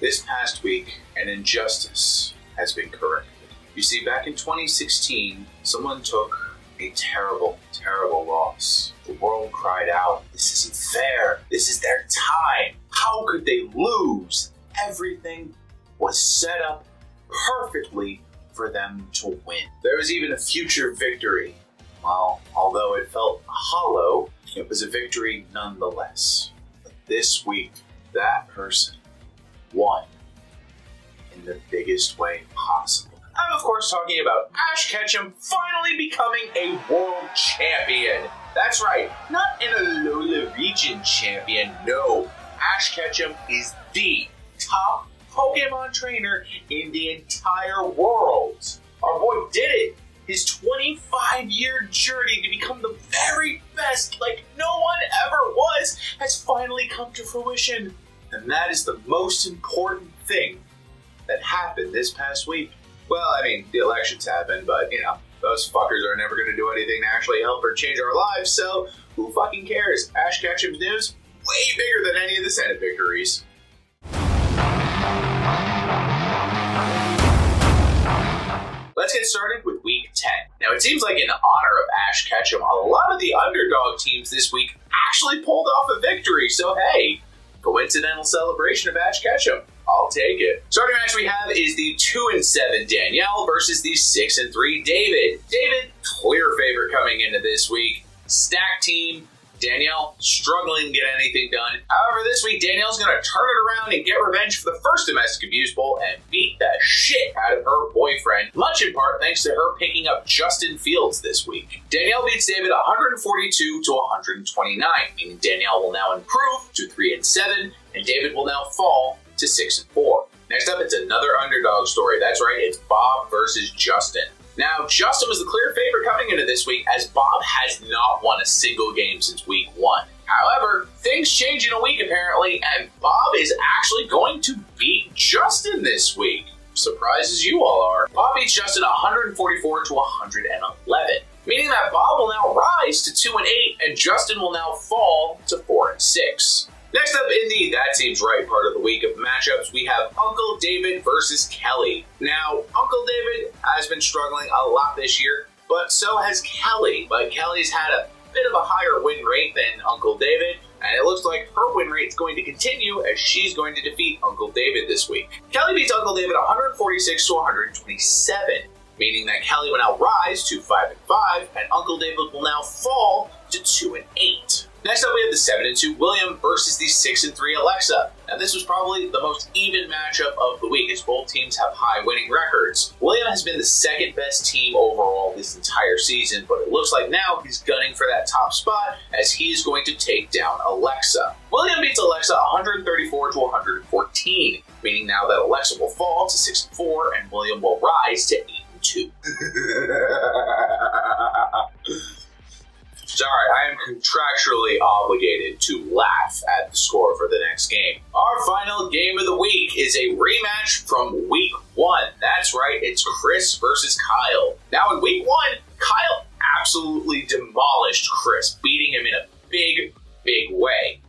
This past week, an injustice has been corrected. You see, back in 2016, someone took a terrible, terrible loss. The world cried out, "This isn't fair. This is their time. How could they lose?" Everything was set up perfectly for them to win. There was even a future victory. Well, although it felt hollow, it was a victory nonetheless. But this week, that person won in the biggest way possible. I'm of course talking about Ash Ketchum finally becoming a world champion. That's right, not an Alola region champion, no. Ash Ketchum is the top Pokemon trainer in the entire world. Our boy did it. His 25-year journey to become the very best, like no one ever was, has finally come to fruition. And that is the most important thing that happened this past week. Well, I mean, the elections happened, but, those fuckers are never going to do anything to actually help or change our lives, so who fucking cares? Ash Ketchum's news, way bigger than any of the Senate victories. Let's get started with Week 10. Now, it seems like in honor of Ash Ketchum, a lot of the underdog teams this week actually pulled off a victory, so hey, coincidental celebration of Ash Ketchum. I'll take it. Starting match we have is the 2-7 Danielle versus the 6-3 David. David, clear favorite coming into this week. Stacked team. Danielle struggling to get anything done. However, this week, Danielle's going to turn it around and get revenge for the first domestic abuse bowl and beat the shit out of her boyfriend, much in part thanks to her picking up Justin Fields this week. Danielle beats David 142 to 129, meaning Danielle will now improve to 3-7, and David will now fall to 6-4. Next up, it's another underdog story. That's right, it's Bob versus Justin. Now, Justin was the clear favorite coming into this week, as Bob has not won a single game since week 1. However, things change in a week apparently, and Bob is actually going to beat Justin this week. Surprised as you all are. Bob beats Justin 144 to 111, meaning that Bob will now rise to 2-8, and Justin will now fall to 4-6. Next up in the That Seems Right part of the week of matchups, we have Uncle David versus Kelly. Now, Uncle David has been struggling a lot this year, but so has Kelly. But Kelly's had a bit of a higher win rate than Uncle David, and it looks like her win rate is going to continue as she's going to defeat Uncle David this week. Kelly beats Uncle David 146 to 127, meaning that Kelly will now rise to 5-5, and Uncle David will now fall to 2-8. Next up, we have the 7-2 William versus the 6-3 Alexa. Now, this was probably the most even matchup of the week, as both teams have high winning records. William has been the second best team overall this entire season, but it looks like now he's gunning for that top spot as he is going to take down Alexa. William beats Alexa 134 to 114, meaning now that Alexa will fall to 6-4 and William will rise to 8-2. Sorry, I am contractually obligated to laugh at the score for the next game. Our final game of the week is a rematch from week 1. That's right, it's Chris versus Kyle. Now in week 1, Kyle absolutely demolished Chris, beating him in a big, big way.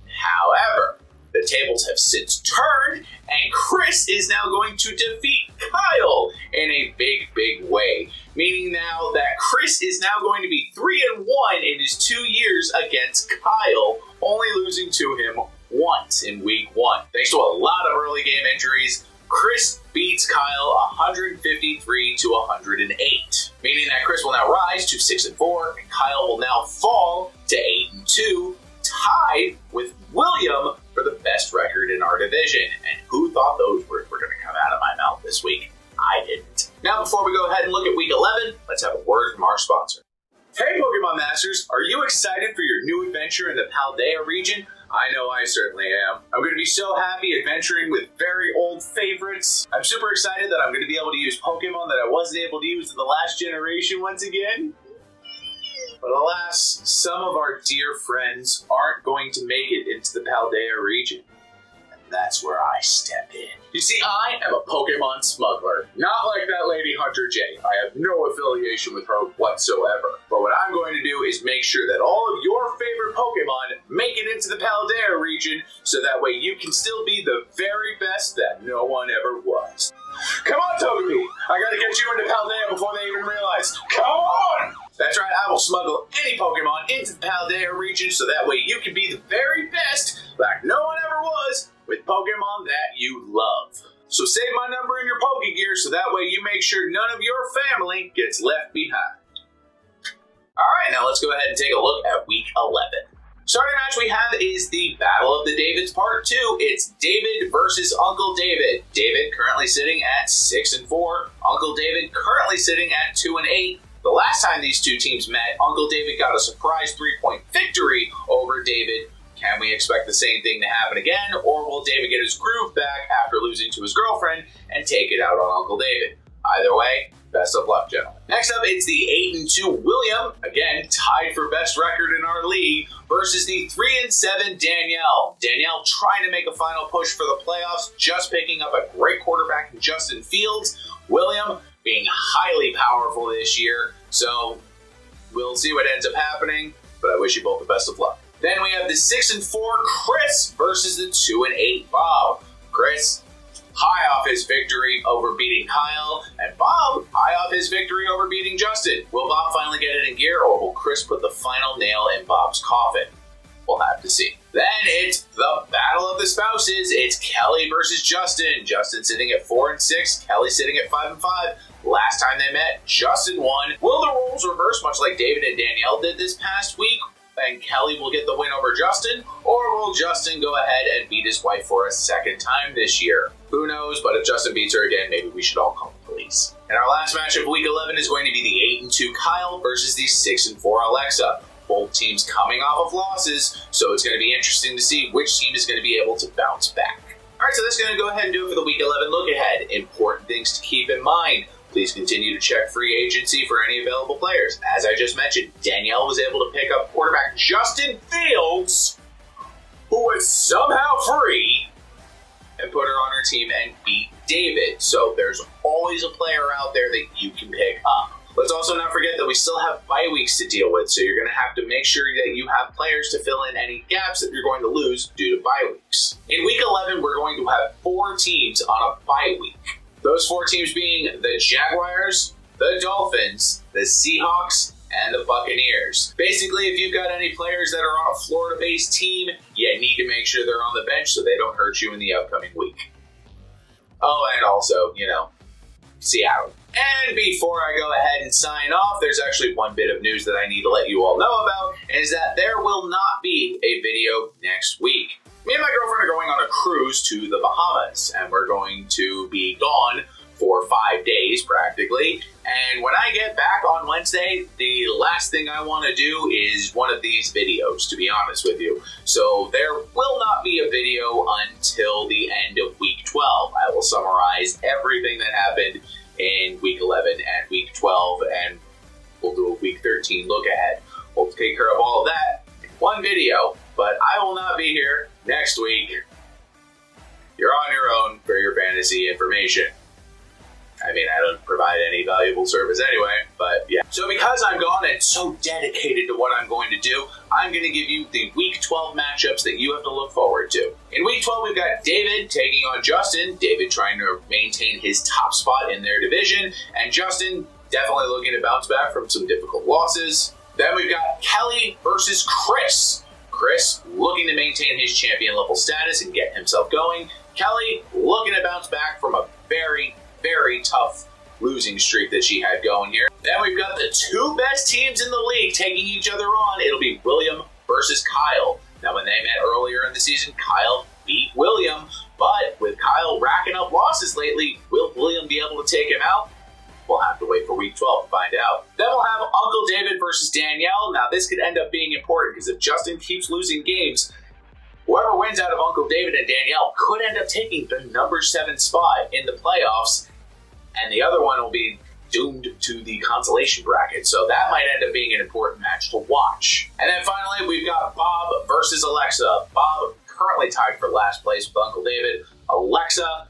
However, the tables have since turned, and Chris is now going to defeat Kyle in a big, big way. Meaning now that Chris is now going to be 3-1 in his 2 years against Kyle, only losing to him once in week 1. Thanks to a lot of early game injuries, Chris beats Kyle 153 to 108. Meaning that Chris will now rise to 6-4, and Kyle will now fall to 8-2, tied with William for the best record in our division. And who thought those words were going to come out of my mouth this week? I didn't. Now, before we go ahead and look at week 11, let's have a word from our sponsor. Hey, Pokemon Masters, are you excited for your new adventure in the Paldea region? I know I certainly am. I'm going to be so happy adventuring with very old favorites. I'm super excited that I'm going to be able to use Pokemon that I wasn't able to use in the last generation once again. But alas, some of our dear friends aren't going to make it into the Paldea region. And that's where I step in. You see, I am a Pokemon smuggler. Not like that lady Hunter J. I have no affiliation with her whatsoever. But what I'm going to do is make sure that all of your favorite Pokemon make it into the Paldea region, so that way you can still be the very best that no one ever was. Come on, Togepi! I gotta get you into Paldea before they even realize. Come on! That's right, I will smuggle any Pokemon into the Paldea region, so that way you can be the very best like no one ever was with Pokemon that you love. So save my number in your Pokegear, so that way you make sure none of your family gets left behind. Alright, now let's go ahead and take a look at Week 11. Starting match we have is the Battle of the Davids Part 2. It's David versus Uncle David. David currently sitting at 6-4. Uncle David currently sitting at 2-8. The last time these two teams met, Uncle David got a surprise 3-point victory over David. Can we expect the same thing to happen again, or will David get his groove back after losing to his girlfriend and take it out on Uncle David? Either way, best of luck, gentlemen. Next up, it's the 8-2 William, again tied for best record in our league, versus the 3-7 Danielle. Danielle trying to make a final push for the playoffs, just picking up a great quarterback in Justin Fields. William being highly powerful this year, so we'll see what ends up happening, but I wish you both the best of luck. Then we have the 6-4 Chris versus the 2-8 Bob. Chris, high off his victory over beating Kyle, and Bob, high off his victory over beating Justin. Will Bob finally get it in gear, or will Chris put the final nail in Bob's coffin? We'll have to see. Then it's the Battle of the Spouses. It's Kelly versus Justin. Justin sitting at 4-6, Kelly sitting at 5-5. Last time they met, Justin won. Will the roles reverse, much like David and Danielle did this past week, and Kelly will get the win over Justin, or will Justin go ahead and beat his wife for a second time this year? Who knows, but if Justin beats her again, maybe we should all call the police. And our last match of Week 11 is going to be the 8-2 Kyle versus the 6-4 Alexa. Both teams coming off of losses, so it's going to be interesting to see which team is going to be able to bounce back. Alright, so that's going to go ahead and do it for the Week 11 look ahead. Important things to keep in mind. Please continue to check free agency for any available players. As I just mentioned, Danielle was able to pick up quarterback Justin Fields, who was somehow free, and put her on her team and beat David. So there's always a player out there that you can pick up. Let's also not forget that we still have bye weeks to deal with, so you're going to have to make sure that you have players to fill in any gaps that you're going to lose due to bye weeks. In Week 11, we're going to have 4 teams on a bye week. Those 4 teams being the Jaguars, the Dolphins, the Seahawks, and the Buccaneers. Basically, if you've got any players that are on a Florida-based team, you need to make sure they're on the bench so they don't hurt you in the upcoming week. Oh, and also, Seattle. And before I go ahead and sign off, there's actually one bit of news that I need to let you all know about, and is that there will not be a video next week. Me and my girlfriend are going on a cruise to the Bahamas, and we're going to be gone for 5 days practically. And when I get back on Wednesday, the last thing I want to do is one of these videos, to be honest with you. So there will not be a video until the end of Week 12. I will summarize everything that happened in Week 11 and Week 12, and we'll do a Week 13 look ahead. We'll take care of all of that in one video, but I will not be here next week. You're on your own for your fantasy information. I mean, I don't provide any valuable service anyway, but yeah. So because I'm gone and so dedicated to what I'm going to do, I'm going to give you the Week 12 matchups that you have to look forward to. In Week 12, we've got David taking on Justin. David trying to maintain his top spot in their division, and Justin definitely looking to bounce back from some difficult losses. Then we've got Kelly versus Chris. Chris looking to maintain his champion level status and get himself going. Kelly looking to bounce back from a very tough losing streak that she had going here. Then we've got the 2 best teams in the league taking each other on. It'll be William versus Kyle. Now, when they met earlier in the season, Kyle beat William, but with Kyle racking up losses lately, will William be able to take him out? We'll have to wait for Week 12 to find out. Then we'll have Uncle David versus Danielle. Now, this could end up being important because if Justin keeps losing games, whoever wins out of Uncle David and Danielle could end up taking the number 7 spot in the playoffs, and the other one will be doomed to the consolation bracket. So that might end up being an important match to watch. And then finally, we've got Bob versus Alexa. Bob currently tied for last place with Uncle David. Alexa,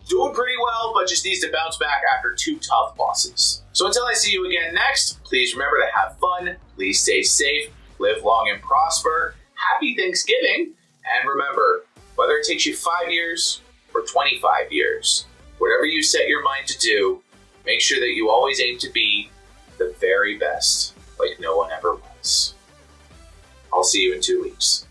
doing pretty well, but just needs to bounce back after 2 tough losses. So until I see you again next, please remember to have fun, please stay safe, live long and prosper, happy Thanksgiving, and remember, whether it takes you 5 years or 25 years, whatever you set your mind to do, make sure that you always aim to be the very best, like no one ever was. I'll see you in 2 weeks.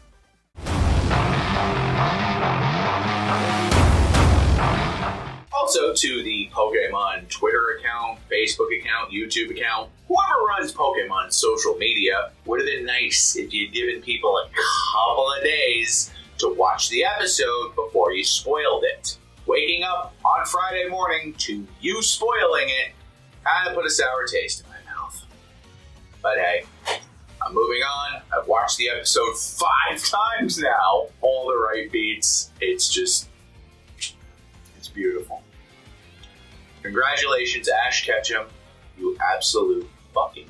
Also to the Pokemon Twitter account, Facebook account, YouTube account, whoever runs Pokemon social media, would have been nice if you'd given people a couple of days to watch the episode before you spoiled it. Waking up on Friday morning to you spoiling it kind of put a sour taste in my mouth. But hey, I'm moving on. I've watched the episode 5 times now. All the right beats. It's beautiful. Congratulations, Ash Ketchum. You absolute fucking